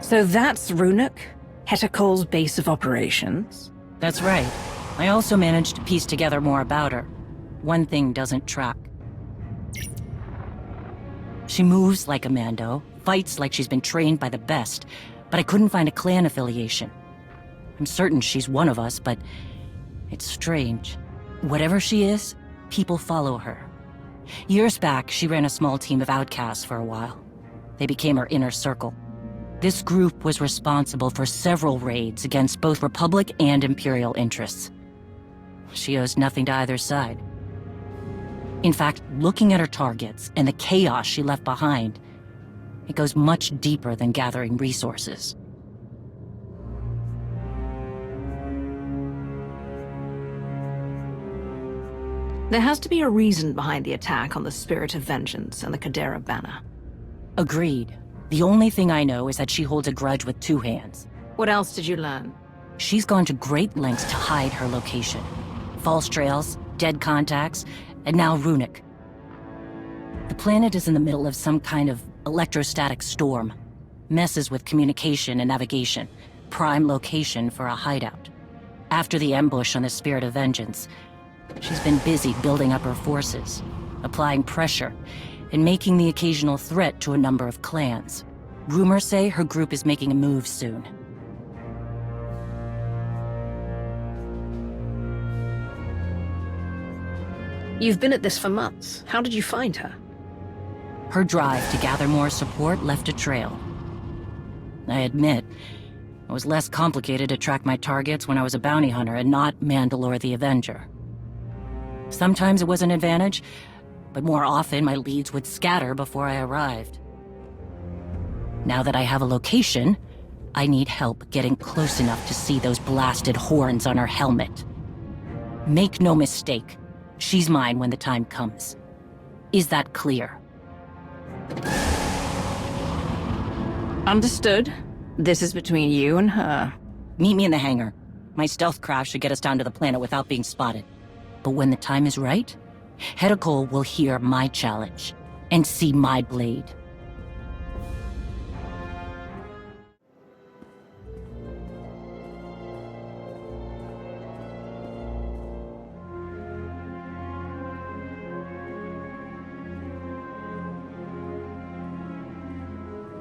So that's Ruhnuk, Heta Kol's base of operations? That's right. I also managed to piece together more about her. One thing doesn't track. She moves like a Mando, fights like she's been trained by the best, but I couldn't find a clan affiliation. I'm certain she's one of us, but it's strange. Whatever she is, people follow her. Years back, she ran a small team of outcasts for a while. They became her inner circle. This group was responsible for several raids against both Republic and Imperial interests. She owes nothing to either side. In fact, looking at her targets and the chaos she left behind, it goes much deeper than gathering resources. There has to be a reason behind the attack on the Spirit of Vengeance and the Kadera banner. Agreed. The only thing I know is that she holds a grudge with two hands. What else did you learn? She's gone to great lengths to hide her location. False trails, dead contacts, and now Ruhnuk. The planet is in the middle of some kind of electrostatic storm. Messes with communication and navigation. Prime location for a hideout. After the ambush on the Spirit of Vengeance, she's been busy building up her forces, applying pressure, and making the occasional threat to a number of clans. Rumors say her group is making a move soon. You've been at this for months. How did you find her? Her drive to gather more support left a trail. I admit, it was less complicated to track my targets when I was a bounty hunter and not Mandalore the Avenger. Sometimes it was an advantage, but more often my leads would scatter before I arrived. Now that I have a location, I need help getting close enough to see those blasted horns on her helmet. Make no mistake, she's mine when the time comes. Is that clear? Understood. This is between you and her. Meet me in the hangar. My stealth craft should get us down to the planet without being spotted. But when the time is right, Heta Kol will hear my challenge and see my blade.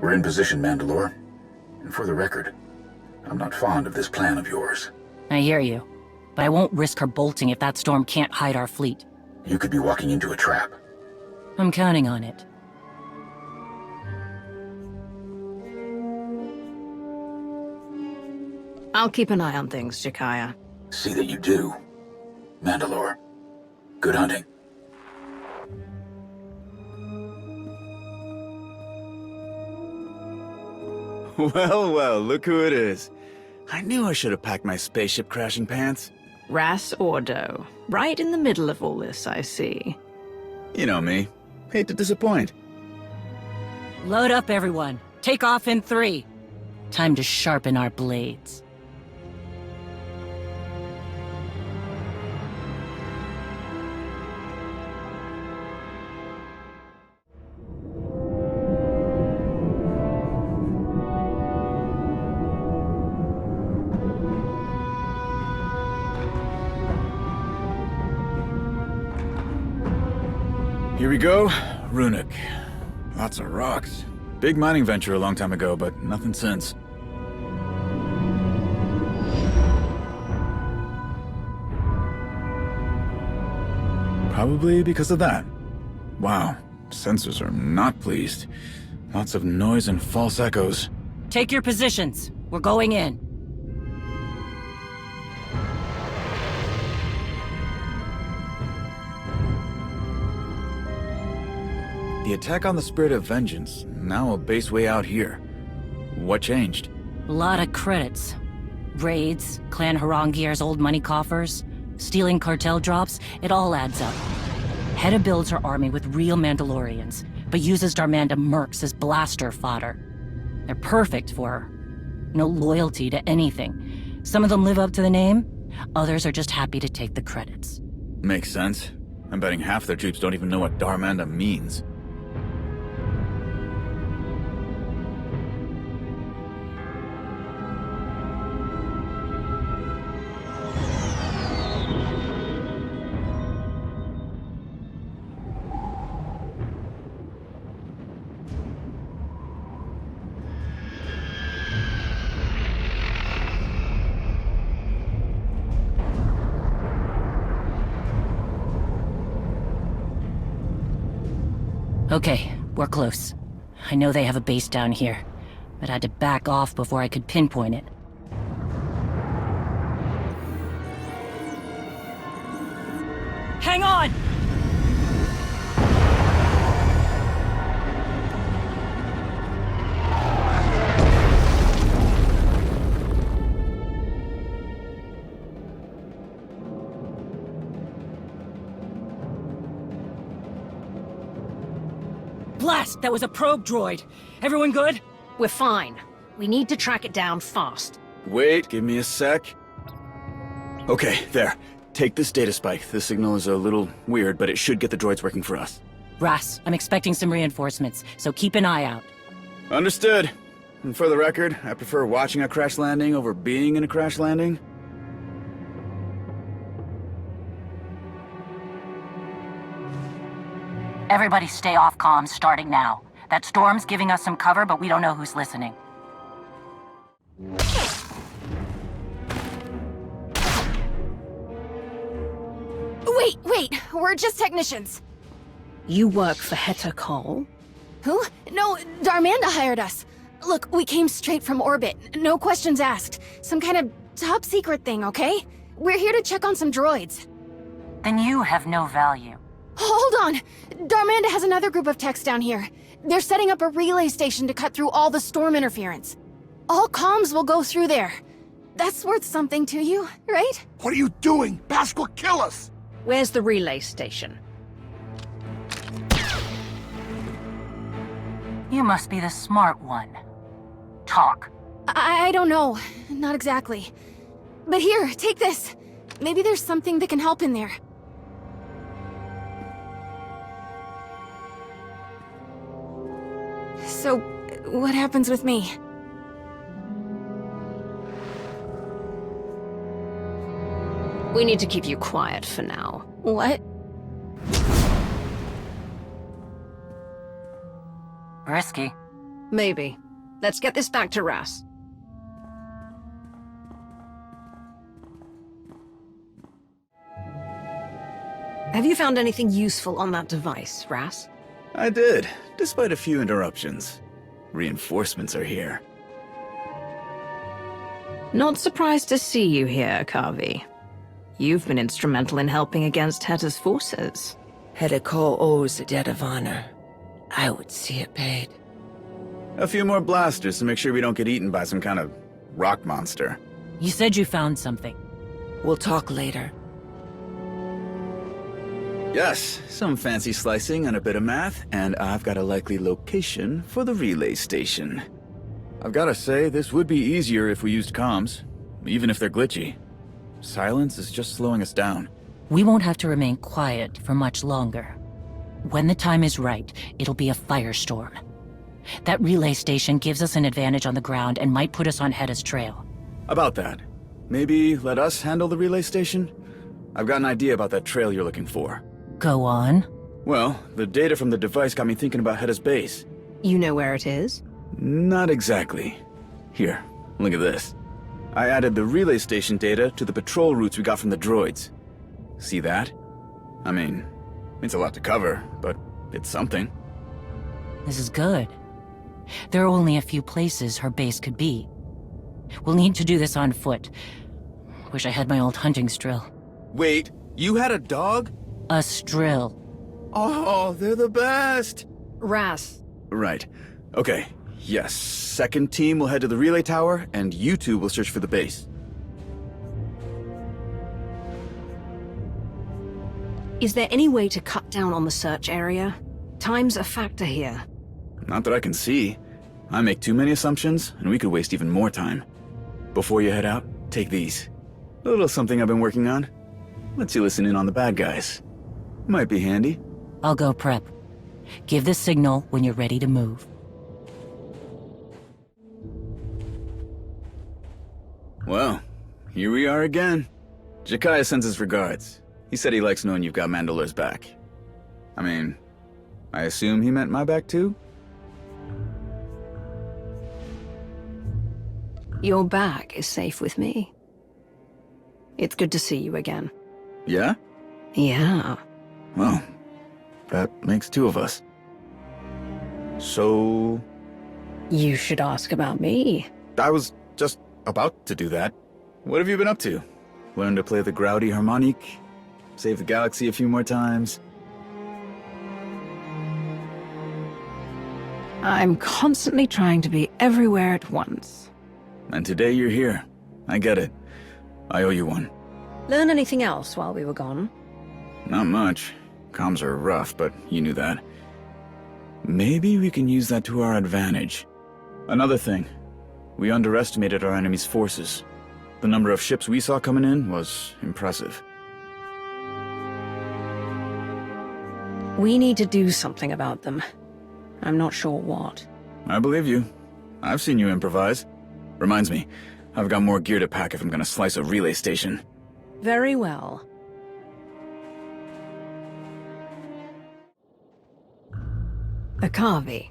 We're in position, Mandalore. And for the record, I'm not fond of this plan of yours. I hear you, but I won't risk her bolting if that storm can't hide our fleet. You could be walking into a trap. I'm counting on it. I'll keep an eye on things, Jakaya. See that you do. Mandalore, good hunting. Well, well, look who it is. I knew I should have packed my spaceship crashing pants. Ras Ordo. Right in the middle of all this, I see. You know me. Hate to disappoint. Load up, everyone. Take off in 3. Time to sharpen our blades. Here we go. Ruhnuk. Lots of rocks. Big mining venture a long time ago, but nothing since. Probably because of that. Wow, sensors are not pleased. Lots of noise and false echoes. Take your positions. We're going in. The attack on the Spirit of Vengeance, now a base way out here. What changed? A lot of credits. Raids, Clan Harangier's old money coffers, stealing cartel drops, it all adds up. Heta builds her army with real Mandalorians, but uses Darmanda mercs as blaster fodder. They're perfect for her. No loyalty to anything. Some of them live up to the name, others are just happy to take the credits. Makes sense. I'm betting half their troops don't even know what Darmanda means. Okay, we're close. I know they have a base down here, but I had to back off before I could pinpoint it. Hang on! Blast! That was a probe droid! Everyone good? We're fine. We need to track it down fast. Wait, give me a sec. Okay, there. Take this data spike. The signal is a little weird, but it should get the droids working for us. Ras, I'm expecting some reinforcements, so keep an eye out. Understood. And for the record, I prefer watching a crash landing over being in a crash landing. Everybody stay off comms starting now. That storm's giving us some cover, but we don't know who's listening. Wait, we're just technicians. You work for Heta Kol? Who? No, Darmanda hired us. Look, we came straight from orbit. No questions asked. Some kind of top secret thing, okay? We're here to check on some droids. Then you have no value. Hold on! Darmanda has another group of techs down here. They're setting up a relay station to cut through all the storm interference. All comms will go through there. That's worth something to you, right? What are you doing? Bask will kill us! Where's the relay station? You must be the smart one. Talk. I don't know. Not exactly. But here, take this. Maybe there's something that can help in there. So, what happens with me? We need to keep you quiet for now. What? Risky. Maybe. Let's get this back to Ras. Have you found anything useful on that device, Ras? I did, despite a few interruptions. Reinforcements are here. Not surprised to see you here, Kavi. You've been instrumental in helping against Heta's forces. Heta Kol owes a debt of honor. I would see it paid. A few more blasters to make sure we don't get eaten by some kind of rock monster. You said you found something. We'll talk later. Yes, some fancy slicing and a bit of math, and I've got a likely location for the relay station. I've gotta say, this would be easier if we used comms, even if they're glitchy. Silence is just slowing us down. We won't have to remain quiet for much longer. When the time is right, it'll be a firestorm. That relay station gives us an advantage on the ground and might put us on Heta's trail. About that, maybe let us handle the relay station? I've got an idea about that trail you're looking for. Go on. Well, the data from the device got me thinking about Heta's base. You know where it is? Not exactly. Here, look at this. I added the relay station data to the patrol routes we got from the droids. See that? I mean, it's a lot to cover, but it's something. This is good. There are only a few places her base could be. We'll need to do this on foot. Wish I had my old hunting strill. Wait, you had a dog? A strill. Oh, they're the best! Ras. Right. Okay, yes. Second team will head to the relay tower, and you two will search for the base. Is there any way to cut down on the search area? Time's a factor here. Not that I can see. I make too many assumptions, and we could waste even more time. Before you head out, take these. A little something I've been working on. Lets you listen in on the bad guys. Might be handy. I'll go prep. Give the signal when you're ready to move. Well, here we are again. Jakaya sends his regards. He said he likes knowing you've got Mandalor's back. I mean, I assume he meant my back too? Your back is safe with me. It's good to see you again. Yeah? Yeah. Well, that makes two of us. So... You should ask about me. I was just about to do that. What have you been up to? Learn to play the grouty harmonique? Save the galaxy a few more times? I'm constantly trying to be everywhere at once. And today you're here. I get it. I owe you one. Learn anything else while we were gone? Not much. Comms are rough, but you knew that. Maybe we can use that to our advantage. Another thing. We underestimated our enemy's forces. The number of ships we saw coming in was impressive. We need to do something about them. I'm not sure what. I believe you. I've seen you improvise. Reminds me, I've got more gear to pack if I'm gonna slice a relay station. Very well. Akavi.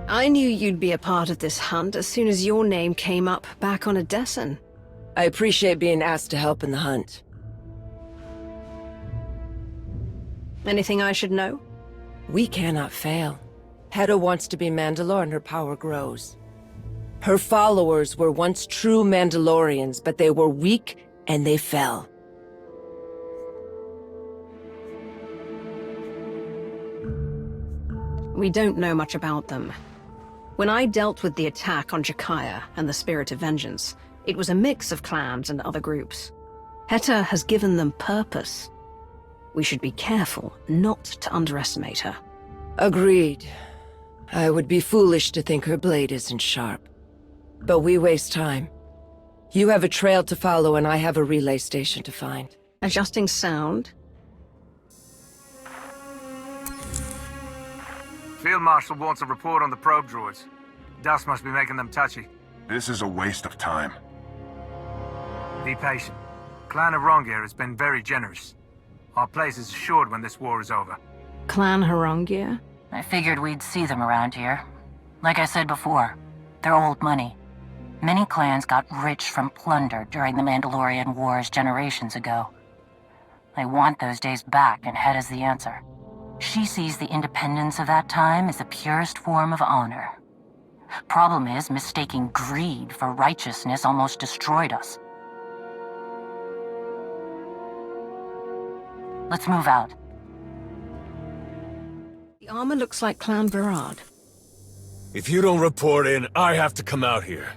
I knew you'd be a part of this hunt as soon as your name came up back on Odessen. I appreciate being asked to help in the hunt. Anything I should know? We cannot fail. Heta wants to be Mandalore and her power grows. Her followers were once true Mandalorians, but they were weak and they fell. We don't know much about them. When I dealt with the attack on Jakaya and the Spirit of Vengeance, it was a mix of clans and other groups. Heta has given them purpose. We should be careful not to underestimate her. Agreed. I would be foolish to think her blade isn't sharp. But we waste time. You have a trail to follow and I have a relay station to find. Adjusting sound. Field Marshal wants a report on the probe droids. Dust must be making them touchy. This is a waste of time. Be patient. Clan Harongia has been very generous. Our place is assured when this war is over. Clan Harongia? I figured we'd see them around here. Like I said before, they're old money. Many clans got rich from plunder during the Mandalorian Wars generations ago. They want those days back, and Heta's the answer. She sees the independence of that time as the purest form of honor. Problem is, mistaking greed for righteousness almost destroyed us. Let's move out. The armor looks like Clan Virad. If you don't report in, I have to come out here.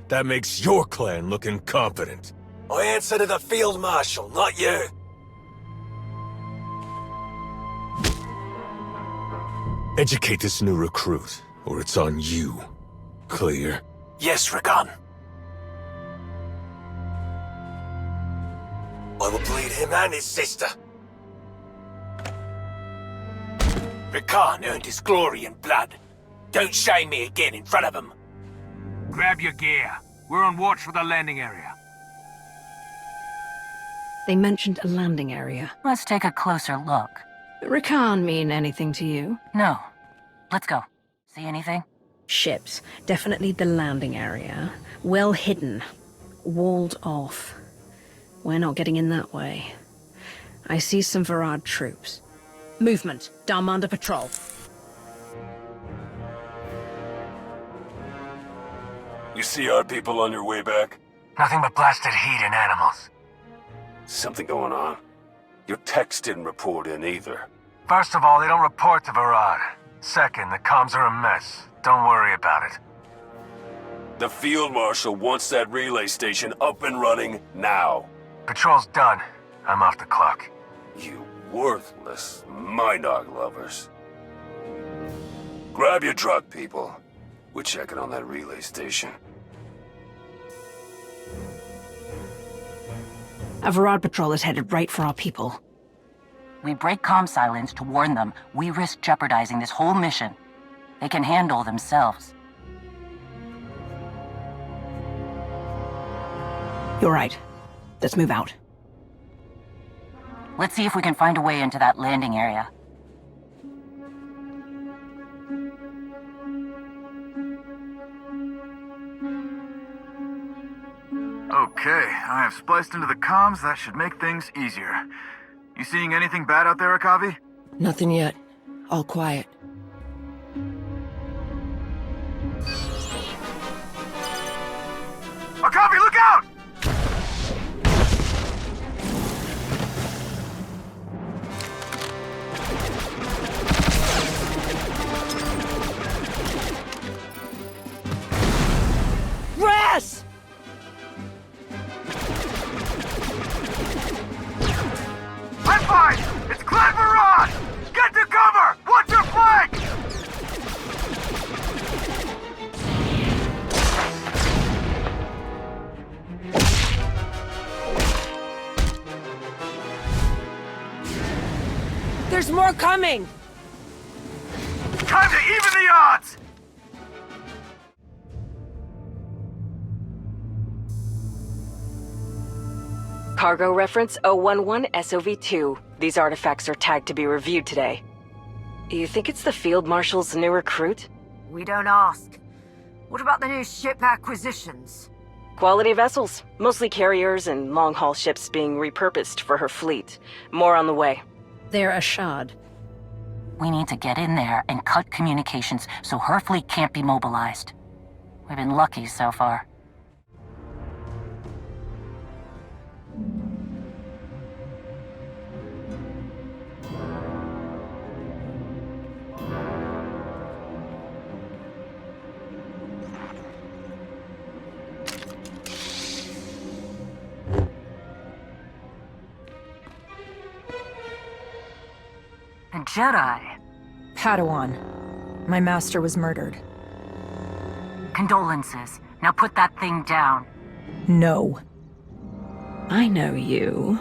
That makes your clan look incompetent. I answer to the Field Marshal, not you. Educate this new recruit, or it's on you. Clear? Yes, Rakan. I will bleed him and his sister. Rakan earned his glory in blood. Don't shame me again in front of him. Grab your gear. We're on watch for the landing area. They mentioned a landing area. Let's take a closer look. Rakan mean anything to you? No. Let's go. See anything? Ships. Definitely the landing area. Well hidden. Walled off. We're not getting in that way. I see some Virad troops. Movement. Darmanda patrol. You see our people on your way back? Nothing but blasted heat and animals. Something going on. Your techs didn't report in either. First of all, they don't report to Virad. Second, the comms are a mess. Don't worry about it. The Field Marshal wants that relay station up and running now. Patrol's done. I'm off the clock. You worthless Minarg lovers. Grab your truck, people. We're checking on that relay station. A Virad patrol is headed right for our people. We break comm silence to warn them. We risk jeopardizing this whole mission. They can handle themselves. You're right. Let's move out. Let's see if we can find a way into that landing area. Okay, I have spliced into the comms. That should make things easier. You seeing anything bad out there, Akavi? Nothing yet. All quiet. Akavi, look out! Grass! High five! It's Clan Barrage! Get to cover! Watch your flank! There's more coming! Time to even the odds! Cargo reference 011 SOV2. These artifacts are tagged to be reviewed today. You think it's the Field Marshal's new recruit? We don't ask. What about the new ship acquisitions? Quality vessels, mostly carriers and long-haul ships being repurposed for her fleet. More on the way. They're a shard. We need to get in there and cut communications so her fleet can't be mobilized. We've been lucky so far. A Jedi. Padawan. My master was murdered. Condolences. Now put that thing down. No. I know you.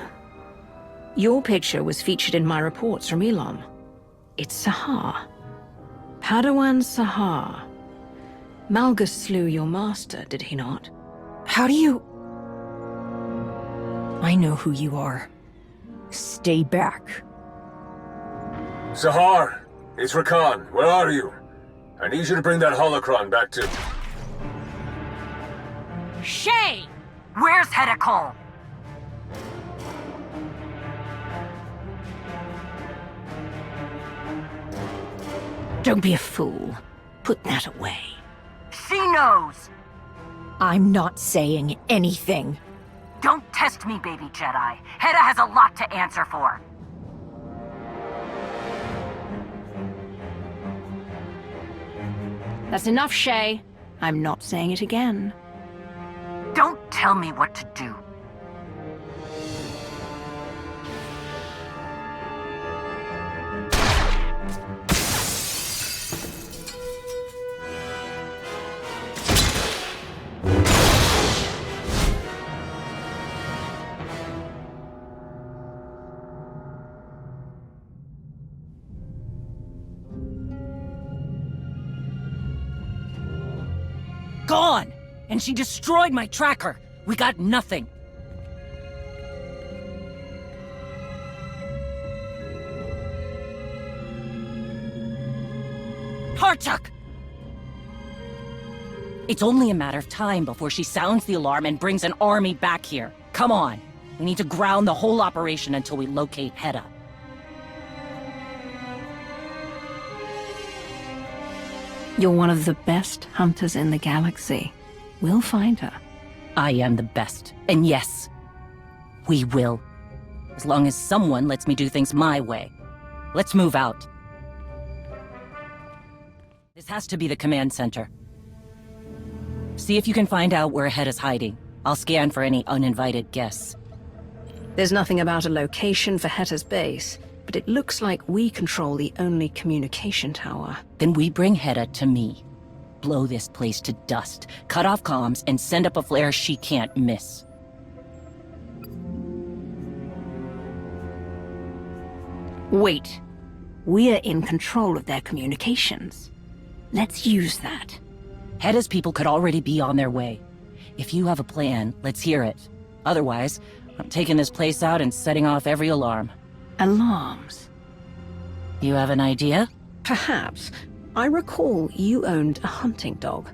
Your picture was featured in my reports from Elon. It's Sahar. Padawan Sahar. Malgus slew your master, did he not? How do you... I know who you are. Stay back. Sahar, it's Rakan. Where are you? I need you to bring that holocron back to... Shae! Where's Heta Kol? Don't be a fool. Put that away. She knows! I'm not saying anything. Don't test me, baby Jedi. Heta has a lot to answer for. That's enough, Shae. I'm not saying it again. Don't tell me what to do. Gone! And she destroyed my tracker. We got nothing. Harchuk! It's only a matter of time before she sounds the alarm and brings an army back here. Come on. We need to ground the whole operation until we locate Heta. You're one of the best hunters in the galaxy. We'll find her. I am the best. And yes, we will. As long as someone lets me do things my way. Let's move out. This has to be the command center. See if you can find out where Heta's hiding. I'll scan for any uninvited guests. There's nothing about a location for Heta's base, but it looks like we control the only communication tower. Then we bring Heta to me. Blow this place to dust, cut off comms, and send up a flare she can't miss. Wait. We're in control of their communications. Let's use that. Heta's people could already be on their way. If you have a plan, let's hear it. Otherwise, I'm taking this place out and setting off every alarm. Alarms? You have an idea? Perhaps. I recall you owned a hunting dog.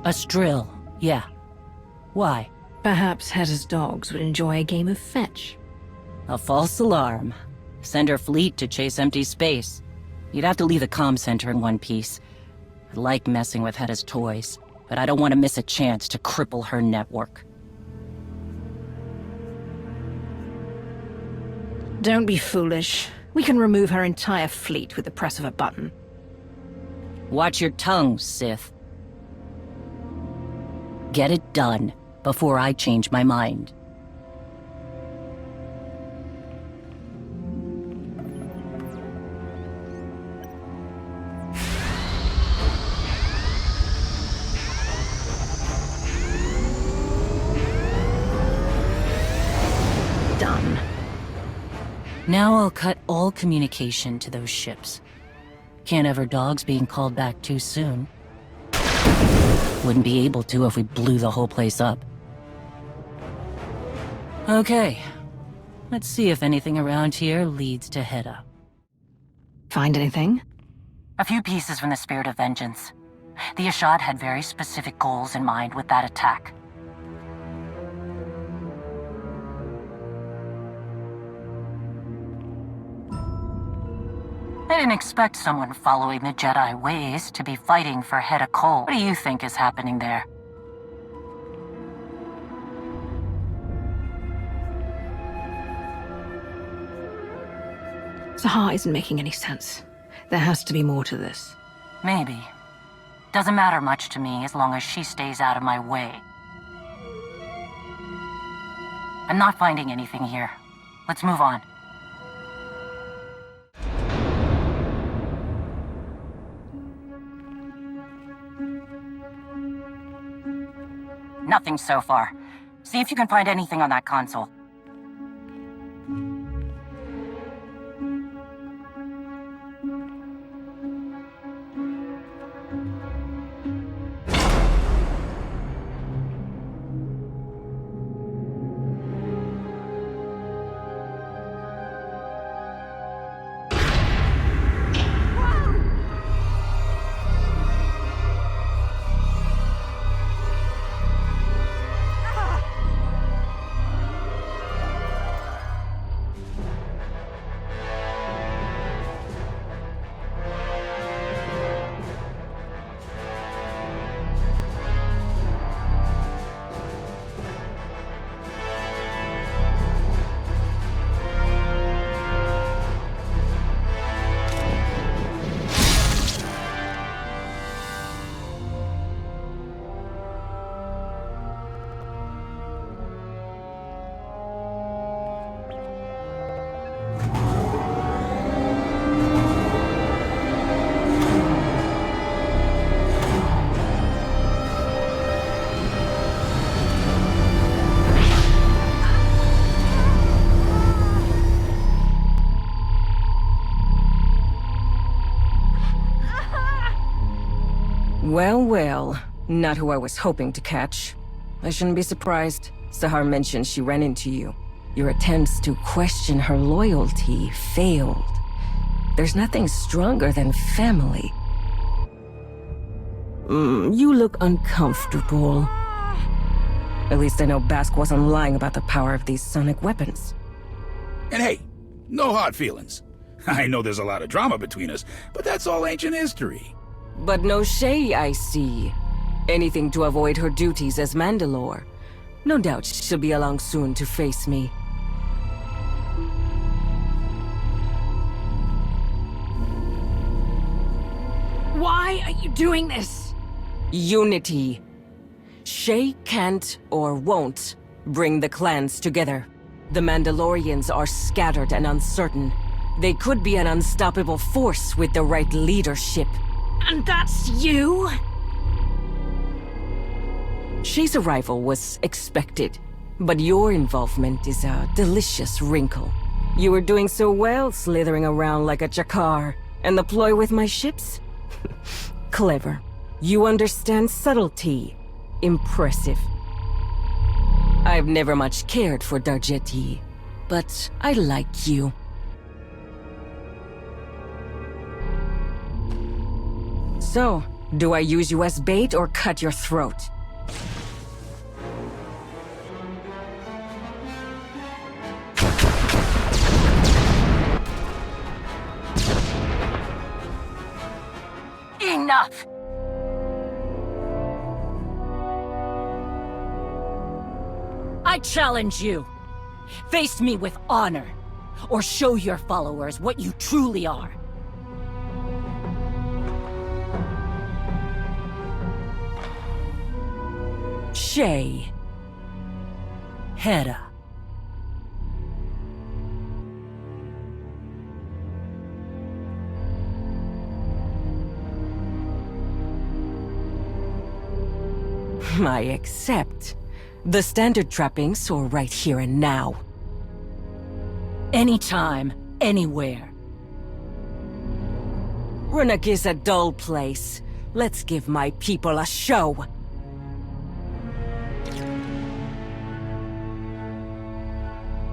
A Strill, yeah. Why? Perhaps Heta's dogs would enjoy a game of fetch. A false alarm. Send her fleet to chase empty space. You'd have to leave the comm center in one piece. I like messing with Heta's toys, but I don't want to miss a chance to cripple her network. Don't be foolish. We can remove her entire fleet with the press of a button. Watch your tongue, Sith. Get it done before I change my mind. Done. Now I'll cut all communication to those ships. Can't have her dogs being called back too soon. Wouldn't be able to if we blew the whole place up. Okay. Let's see if anything around here leads to Heta. Find anything? A few pieces from the Spirit of Vengeance. The Ashad had very specific goals in mind with that attack. I didn't expect someone following the Jedi ways to be fighting for Heta Kol. What do you think is happening there? Sahar isn't making any sense. There has to be more to this. Maybe. Doesn't matter much to me as long as she stays out of my way. I'm not finding anything here. Let's move on. Nothing so far. See if you can find anything on that console. Well, well. Not who I was hoping to catch. I shouldn't be surprised. Sahar mentioned she ran into you. Your attempts to question her loyalty failed. There's nothing stronger than family. You look uncomfortable. At least I know Bask wasn't lying about the power of these sonic weapons. And hey, no hard feelings. I know there's a lot of drama between us, but that's all ancient history. But no Shae, I see. Anything to avoid her duties as Mandalore. No doubt she'll be along soon to face me. Why are you doing this? Unity. Shae can't or won't bring the clans together. The Mandalorians are scattered and uncertain. They could be an unstoppable force with the right leadership. And that's you? Shae's arrival was expected, but your involvement is a delicious wrinkle. You were doing so well slithering around like a Jakar, and the ploy with my ships? Clever. You understand subtlety. Impressive. I've never much cared for Darjeti, but I like you. So, do I use you as bait or cut your throat? enough! I challenge you. Face me with honor, or show your followers what you truly are. Shae. Heta. I accept. The standard trappings are right here and now. Anytime, anywhere. Ruhnuk is a dull place. Let's give my people a show.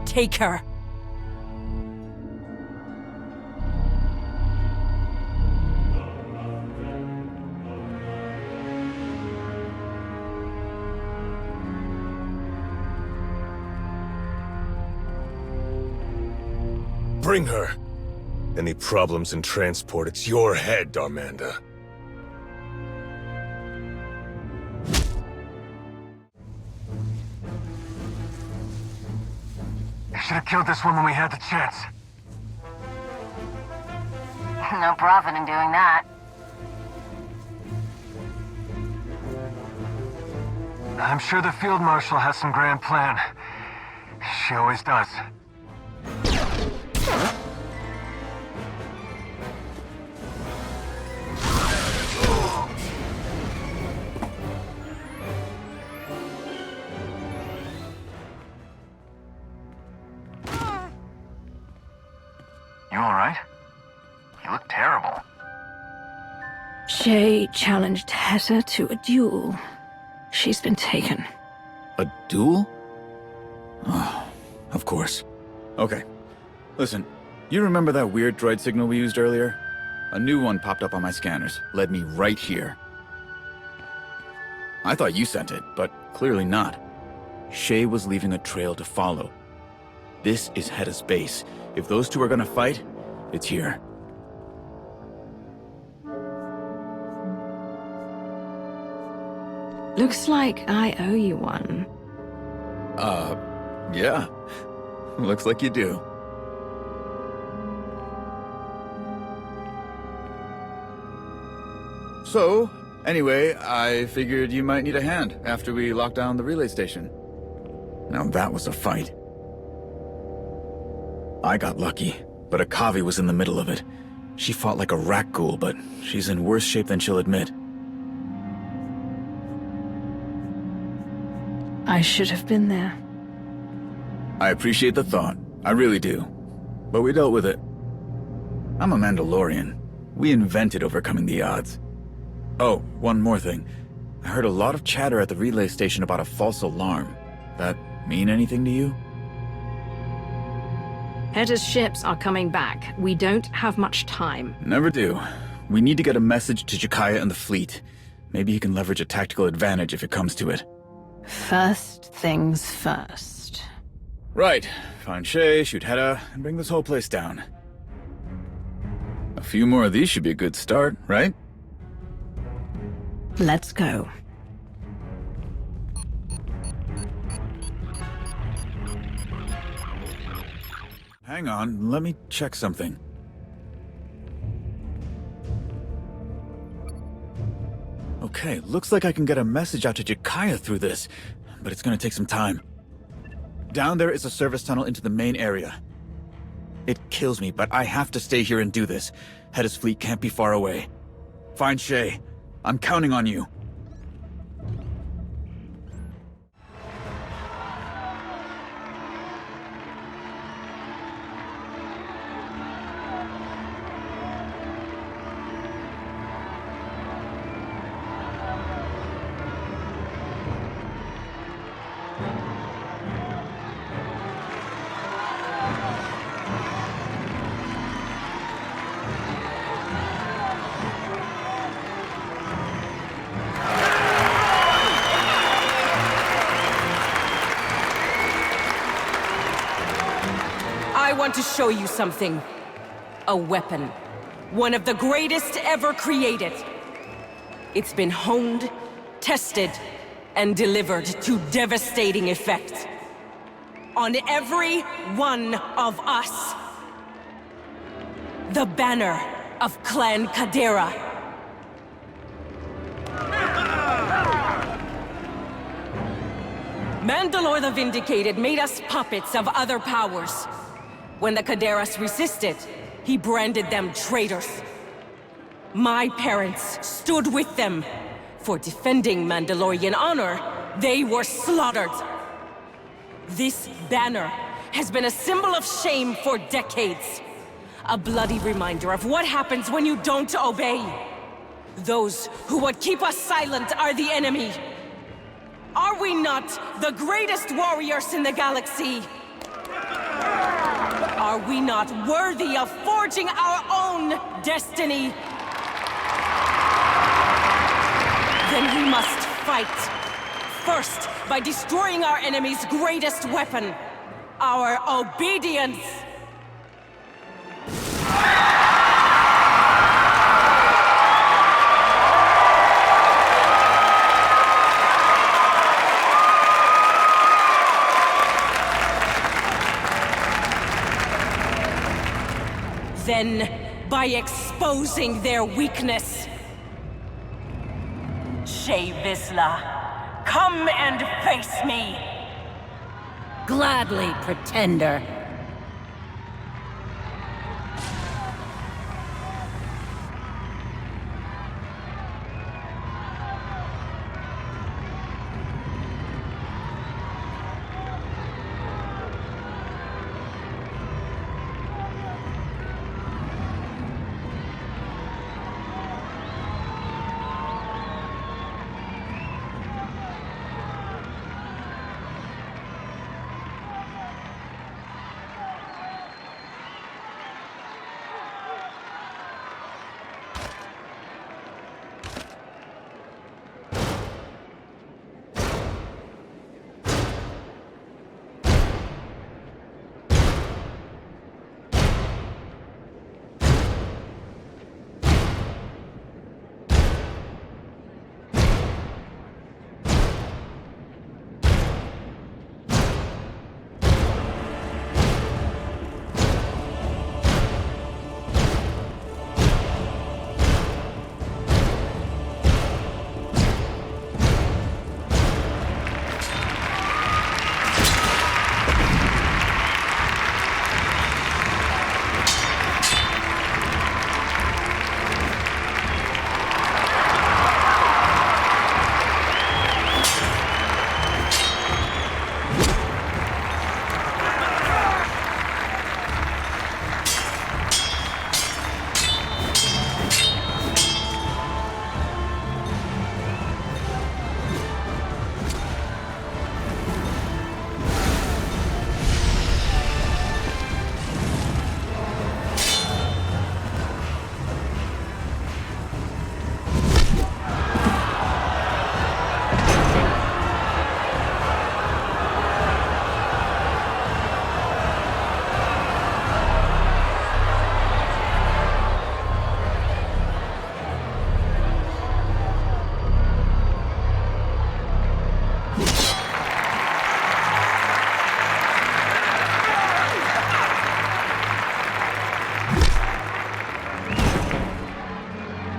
Take her. Bring her. Any problems in transport, it's your head, Darmanda. You should have killed this one when we had the chance. No profit in doing that. I'm sure the Field Marshal has some grand plan. She always does. You alright? You look terrible. Shae challenged Heta to a duel. She's been taken. A duel? Oh, of course. Okay. Listen, you remember that weird droid signal we used earlier? A new one popped up on my scanners, led me right here. I thought you sent it, but clearly not. Shae was leaving a trail to follow. This is Heta's base. If those two are gonna fight, it's here. Looks like I owe you one. Yeah. Looks like you do. So, anyway, I figured you might need a hand after we locked down the relay station. Now that was a fight. I got lucky, but Akavi was in the middle of it. She fought like a rat ghoul, but she's in worse shape than she'll admit. I should have been there. I appreciate the thought. I really do. But we dealt with it. I'm a Mandalorian. We invented overcoming the odds. Oh, one more thing. I heard a lot of chatter at the relay station about a false alarm. That mean anything to you? Heta's ships are coming back. We don't have much time. Never do. We need to get a message to Jakaya and the fleet. Maybe he can leverage a tactical advantage if it comes to it. First things first. Right. Find Shae, shoot Heta, and bring this whole place down. A few more of these should be a good start, right? Let's go. Hang on, let me check something. Okay, looks like I can get a message out to Jakaya through this, but it's gonna take some time. Down there is a service tunnel into the main area. It kills me, but I have to stay here and do this. Heta's fleet can't be far away. Find Shae. I'm counting on you. I want to show you something. A weapon. One of the greatest ever created. It's been honed, tested, and delivered to devastating effect. On every one of us. The banner of Clan Kadera. Mandalore the Vindicated made us puppets of other powers. When the Kaderas resisted, he branded them traitors. My parents stood with them. For defending Mandalorian honor, they were slaughtered. This banner has been a symbol of shame for decades. A bloody reminder of what happens when you don't obey. Those who would keep us silent are the enemy. Are we not the greatest warriors in the galaxy? Are we not worthy of forging our own destiny? Then we must fight. First, by destroying our enemy's greatest weapon, our obedience. Then, by exposing their weakness. Shae Vizla, come and face me! Gladly, Pretender.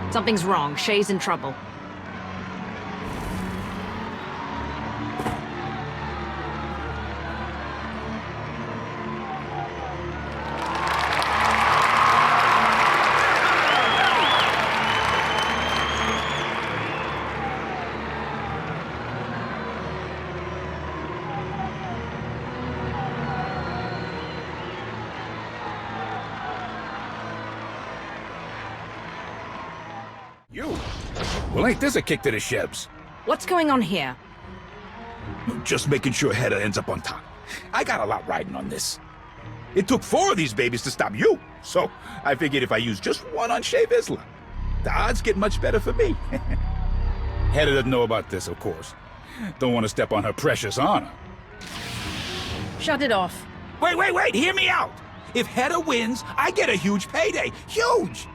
Something's wrong. Shae's in trouble. Well, ain't this a kick to the shebs? What's going on here? Just making sure Heta ends up on top. I got a lot riding on this. It took 4 of these babies to stop you, so I figured if I use just one on Shae Vizla, the odds get much better for me. Heta doesn't know about this, of course. Don't want to step on her precious honor. Shut it off. Wait, hear me out! If Heta wins, I get a huge payday. Huge!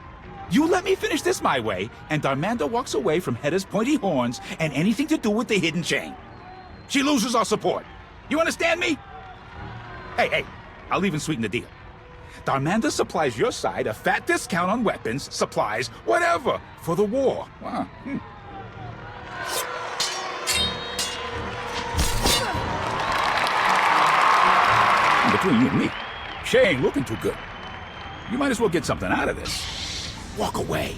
You let me finish this my way, and Darmanda walks away from Heta's pointy horns and anything to do with the hidden chain. She loses our support. You understand me? Hey, I'll even sweeten the deal. Darmanda supplies your side a fat discount on weapons, supplies, whatever, for the war. Wow. Between you and me, Shae ain't looking too good. You might as well get something out of this. Walk away.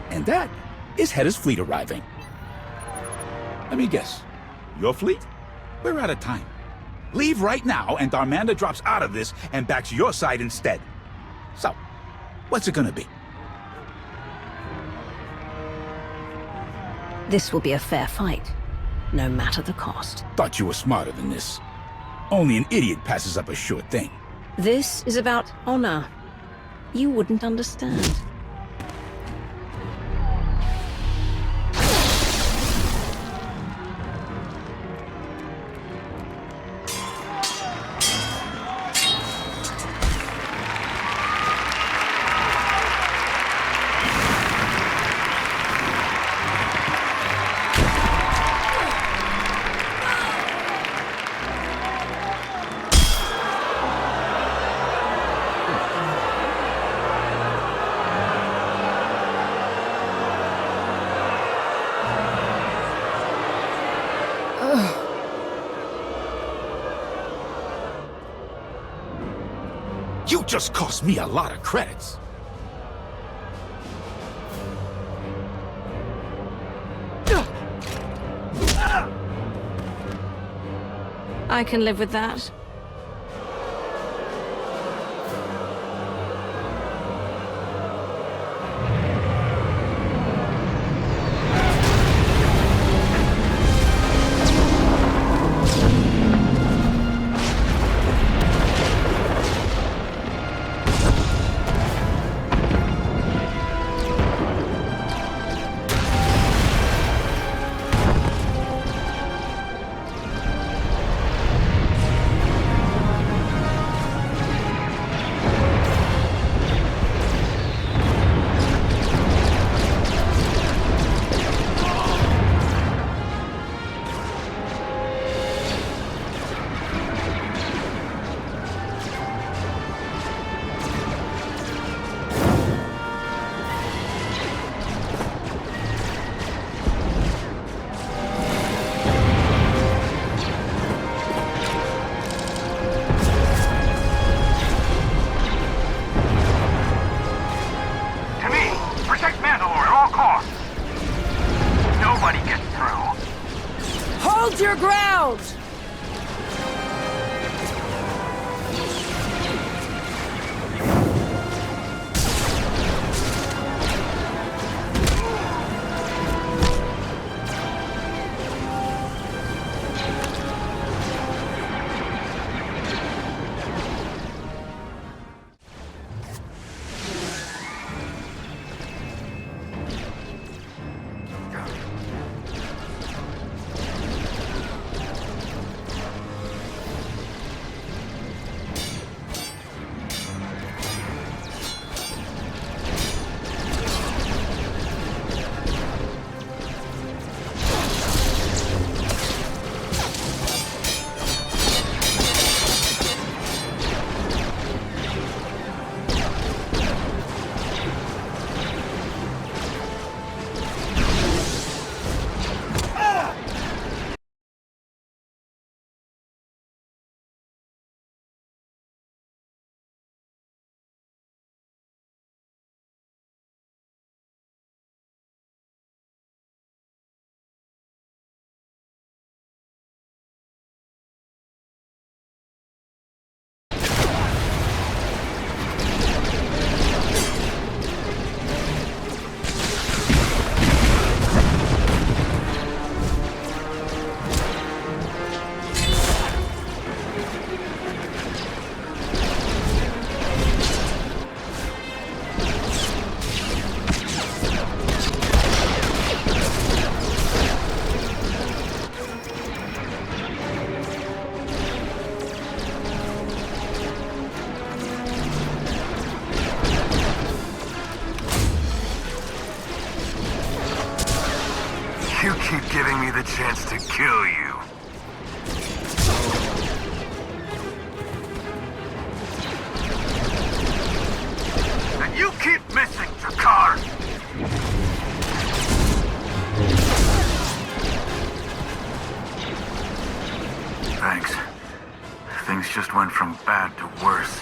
And that is Heta's fleet arriving. Let me guess. Your fleet? We're out of time. Leave right now, and Darmanda drops out of this and backs your side instead. So, what's it gonna be? This will be a fair fight, no matter the cost. Thought you were smarter than this. Only an idiot passes up a sure thing. This is about honor. You wouldn't understand. You just cost me a lot of credits. I can live with that. chance to kill you. And you keep missing, Jakar! Thanks. Things just went from bad to worse.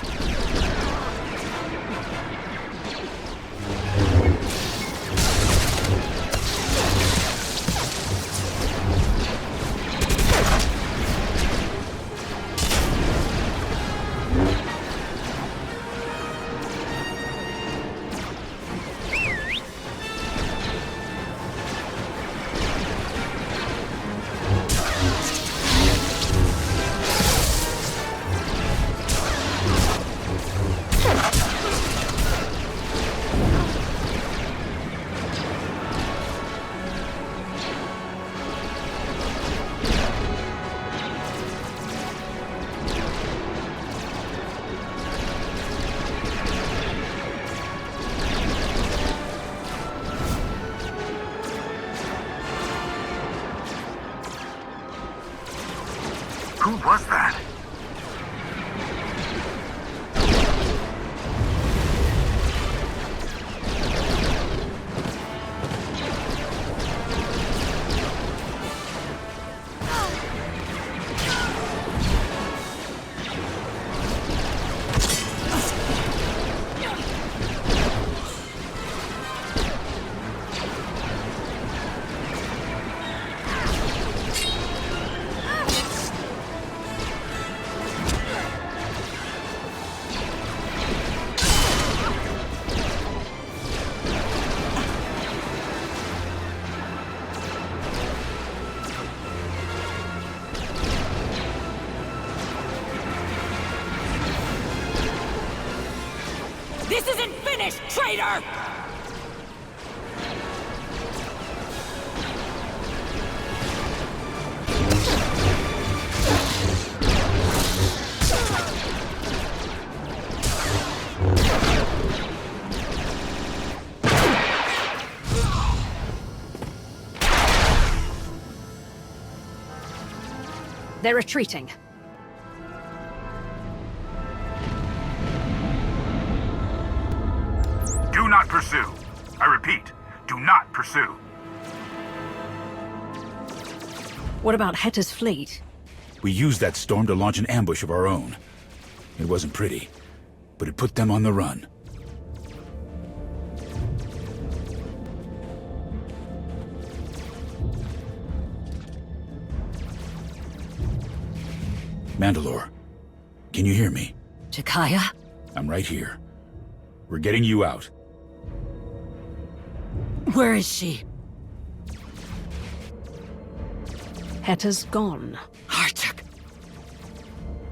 Who was that? This isn't finished, traitor! They're retreating. Do not pursue. I repeat, do not pursue. What about Heta's fleet? We used that storm to launch an ambush of our own. It wasn't pretty, but it put them on the run. Mandalore, can you hear me? Jakaya? I'm right here. We're getting you out. Where is she? Heta's gone. Artuk.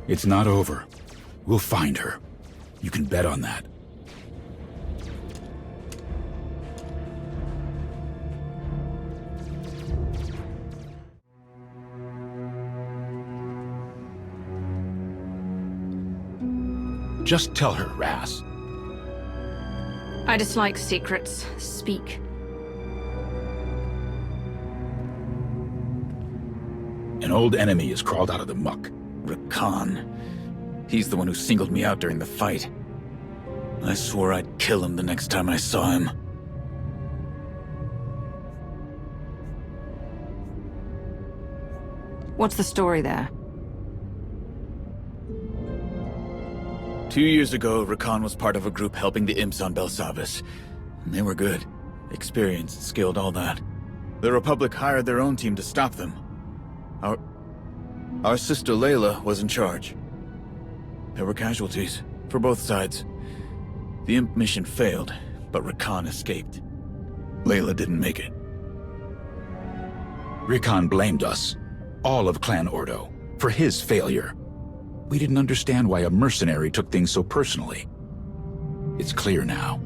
It's not over. We'll find her. You can bet on that. Just tell her, Ras. I dislike secrets. Speak. An old enemy has crawled out of the muck. Rakan. He's the one who singled me out during the fight. I swore I'd kill him the next time I saw him. What's the story there? 2 years ago, Rakan was part of a group helping the imps on Belsavis. And they were good. Experienced, skilled, all that. The Republic hired their own team to stop them. Our sister Layla was in charge. There were casualties, for both sides. The imp mission failed, but Rakan escaped. Layla didn't make it. Rakan blamed us, all of Clan Ordo, for his failure. We didn't understand why a mercenary took things so personally. It's clear now.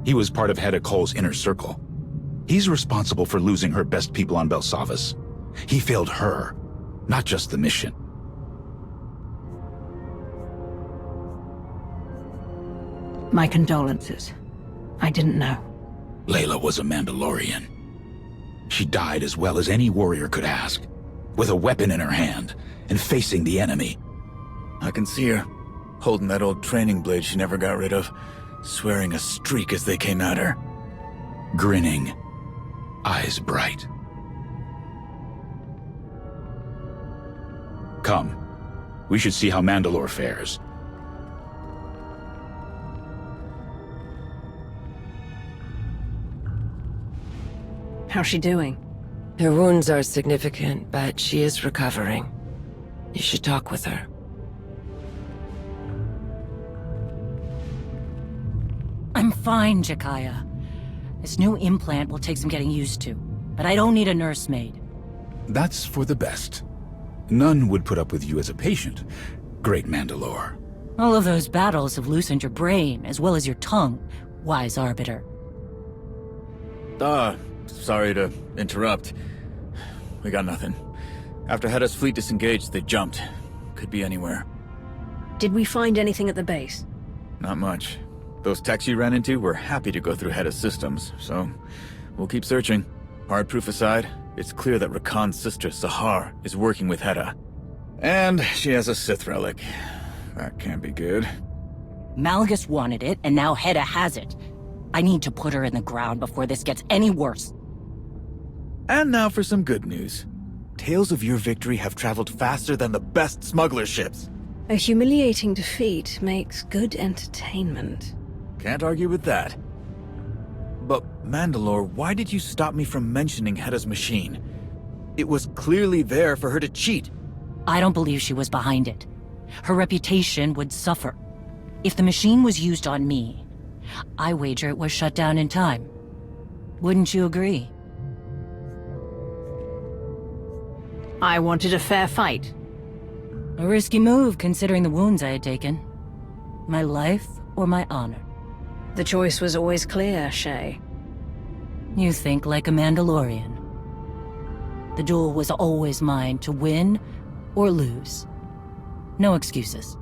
He was part of Heta Kol's inner circle. He's responsible for losing her best people on Belsavis. He failed her, not just the mission. My condolences. I didn't know. Layla was a Mandalorian. She died as well as any warrior could ask, with a weapon in her hand and facing the enemy. I can see her, holding that old training blade she never got rid of, swearing a streak as they came at her. Grinning, eyes bright. Come, we should see how Mandalore fares. How's she doing? Her wounds are significant, but she is recovering. You should talk with her. I'm fine, Jakaya. This new implant will take some getting used to, but I don't need a nursemaid. That's for the best. None would put up with you as a patient, great Mandalore. All of those battles have loosened your brain, as well as your tongue, wise arbiter. Sorry to interrupt. We got nothing. After Heta's fleet disengaged, they jumped. Could be anywhere. Did we find anything at the base? Not much. Those techs you ran into were happy to go through Heta's systems, so we'll keep searching. Hard proof aside, it's clear that Rakan's sister, Sahar, is working with Heta. And she has a Sith relic. That can't be good. Malgus wanted it, and now Heta has it. I need to put her in the ground before this gets any worse. And now for some good news. Tales of your victory have traveled faster than the best smuggler ships. A humiliating defeat makes good entertainment. Can't argue with that. But, Mandalore, why did you stop me from mentioning Heta's machine? It was clearly there for her to cheat. I don't believe she was behind it. Her reputation would suffer. If the machine was used on me, I wager it was shut down in time. Wouldn't you agree? I wanted a fair fight. A risky move, considering the wounds I had taken. My life or my honor? The choice was always clear, Shae. You think like a Mandalorian. The duel was always mine to win or lose. No excuses.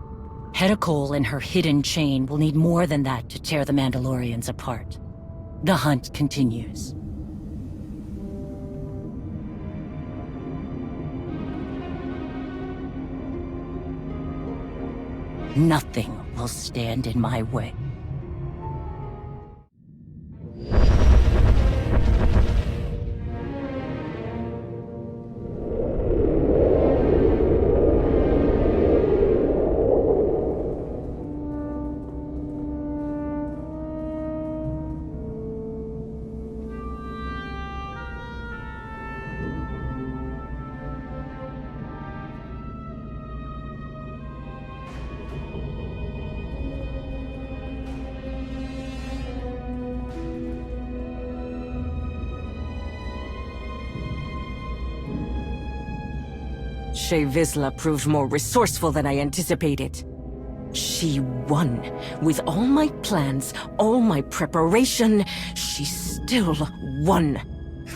Heta Kol and her hidden chain will need more than that to tear the Mandalorians apart. The hunt continues. Nothing will stand in my way. Shae Vizla proved more resourceful than I anticipated. She won. With all my plans, all my preparation, she still won.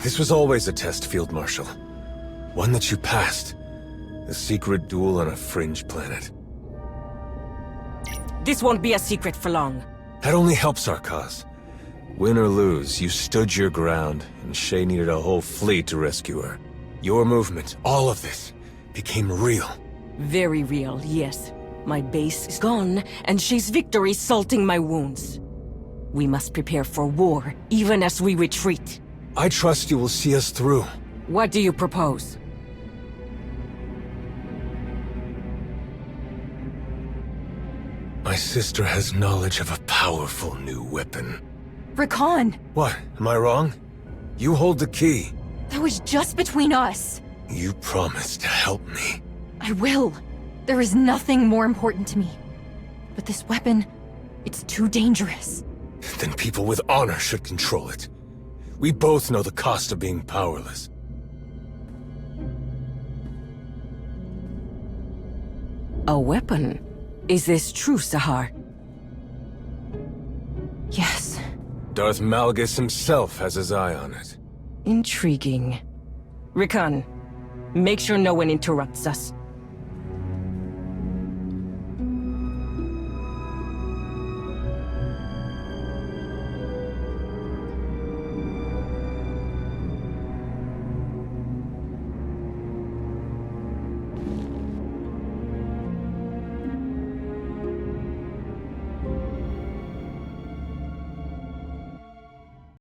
This was always a test, Field Marshal. One that you passed. A secret duel on a fringe planet. This won't be a secret for long. That only helps our cause. Win or lose, you stood your ground, and Shae needed a whole fleet to rescue her. Your movement, all of this, became real. Very real, yes. My base is gone, and Shae's victory salting my wounds. We must prepare for war, even as we retreat. I trust you will see us through. What do you propose? My sister has knowledge of a powerful new weapon. Rakan! What? Am I wrong? You hold the key. That was just between us. You promised to help me. I will. There is nothing more important to me. But this weapon, it's too dangerous. Then people with honor should control it. We both know the cost of being powerless. A weapon? Is this true, Sahar? Yes. Darth Malgus himself has his eye on it. Intriguing. Rakan, make sure no one interrupts us.